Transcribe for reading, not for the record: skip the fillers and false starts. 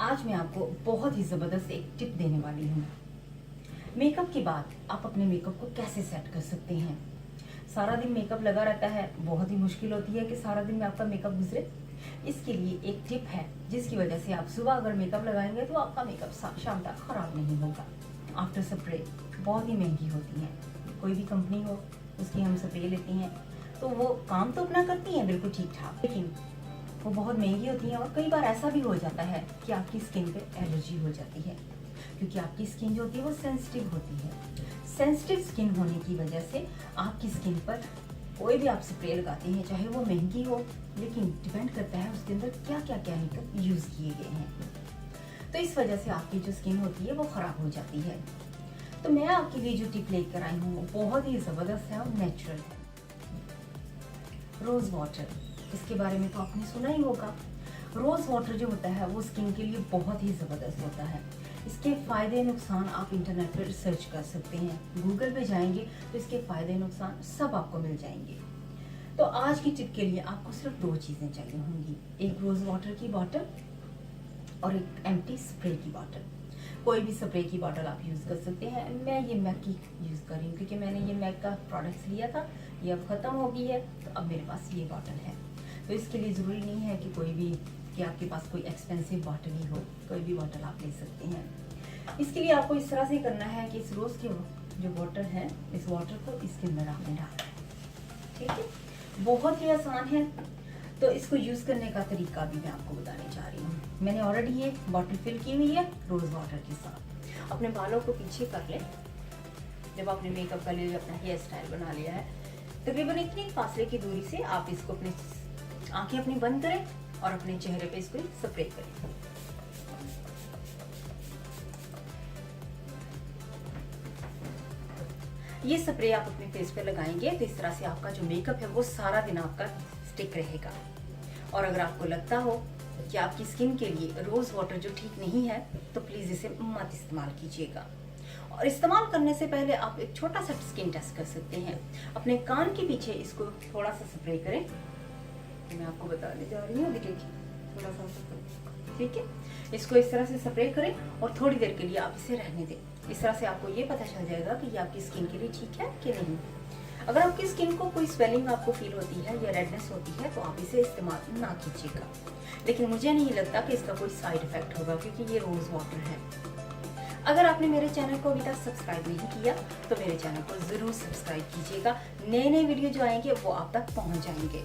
आज मैं आपको बहुत ही ज़बरदस्त एक टिप देने वाली हूँ। मेकअप के बाद आप अपने मेकअप को कैसे सेट कर सकते हैं। सारा दिन मेकअप लगा रहता है, बहुत ही मुश्किल होती है कि सारा दिन में आपका मेकअप गुजरे। इसके लिए एक टिप है जिसकी वजह से आप सुबह अगर मेकअप लगाएंगे तो आपका मेकअप शाम तक खराब नहीं होगा। आफ्टर स्प्रे बहुत ही महंगी होती है, कोई भी कंपनी हो उसकी हम स्प्रे लेते हैं तो वो काम तो अपना करती हैं बिल्कुल ठीक ठाक, लेकिन वो बहुत महंगी होती हैं और कई बार ऐसा भी हो जाता है कि आपकी स्किन पे एलर्जी हो जाती है, क्योंकि आपकी स्किन जो होती है वो सेंसिटिव होती है। सेंसिटिव स्किन होने की वजह से आपकी स्किन पर कोई भी आप स्प्रे लगाते हैं, चाहे वो महंगी हो, लेकिन डिपेंड करता है उसके अंदर क्या क्या केमिकल यूज किए गए हैं, तो इस वजह से आपकी जो स्किन होती है वो खराब हो जाती है। तो मैं आपके लिए जो टिप लेकर आई हूँ वो बहुत ही जबरदस्त है और नेचुरल है। रोज वाटर, इसके बारे में तो आपने सुना ही होगा। रोज वाटर जो होता है वो स्किन के लिए बहुत ही ज़बरदस्त होता है। इसके फ़ायदे नुकसान आप इंटरनेट पर रिसर्च कर सकते हैं, गूगल पे जाएंगे तो इसके फ़ायदे नुकसान सब आपको मिल जाएंगे। तो आज की टिप के लिए आपको सिर्फ 2 चीज़ें चाहिए होंगी, एक रोज़ वाटर की बॉटल और एक एम्प्टी स्प्रे की बॉटल। कोई भी स्प्रे की बॉटल आप यूज़ कर सकते हैं। मैं ये मैक की यूज़ कर रही हूँ क्योंकि मैंने ये मैक का प्रोडक्ट्स लिया था, ये अब ख़त्म हो गई है, तो अब मेरे पास ये बॉटल है। तो इसके लिए ज़रूरी नहीं है कि आपके पास कोई एक्सपेंसिव बॉटल ही हो, कोई भी बॉटल आप ले सकते हैं। इसके लिए आपको इस तरह से करना है कि इस रोज़ के जो वाटर है, इस वाटर को इसके अंदर आपने डालना है, ठीक है। बहुत ही आसान है। तो इसको यूज़ करने का तरीका भी मैं आपको बताने जा रही हूँ। मैंने ऑलरेडी ये बॉटल फिल की हुई है रोज़ वाटर के साथ। अपने बालों को पीछे कर लें, जब आपने मेकअप कर लिया, अपना हेयर स्टाइल बना लिया है, तकरीबन इतनी फासले की दूरी से आप इसको अपने आंखें अपनी बंद करें और अपने चेहरे पे इसको स्प्रे करें। ये स्प्रे आप अपने फेस पे लगाएंगे तो इस तरह से आपका जो मेकअप है वो सारा दिन आपका स्टिक रहेगा। और अगर आपको लगता हो कि आपकी स्किन के लिए रोज वाटर जो ठीक नहीं है तो प्लीज इसे मत इस्तेमाल कीजिएगा। और इस्तेमाल करने से पहले आप एक छोटा सा स्किन टेस्ट कर सकते हैं। अपने कान के पीछे इसको थोड़ा सा स्प्रे करें, मैं आपको बताने जा रही हूँ, देखिए थोड़ा सा, ठीक है। इसको इस तरह से स्प्रे करें और थोड़ी देर के लिए आप इसे रहने दें। इस तरह से आपको ये पता चल जाएगा कि ये आपकी स्किन के लिए ठीक है कि नहीं। अगर आपकी स्किन को कोई स्वेलिंग आपको फील होती है या रेडनेस होती है तो आप इसे इस्तेमाल ना कीजिएगा, लेकिन मुझे नहीं लगता कि इसका कोई साइड इफेक्ट होगा क्योंकि ये रोज वाटर है। अगर आपने मेरे चैनल को अभी तक सब्सक्राइब नहीं किया तो मेरे चैनल को जरूर सब्सक्राइब कीजिएगा। नए नए वीडियो जो आएंगे वो आप तक पहुंच जाएंगे।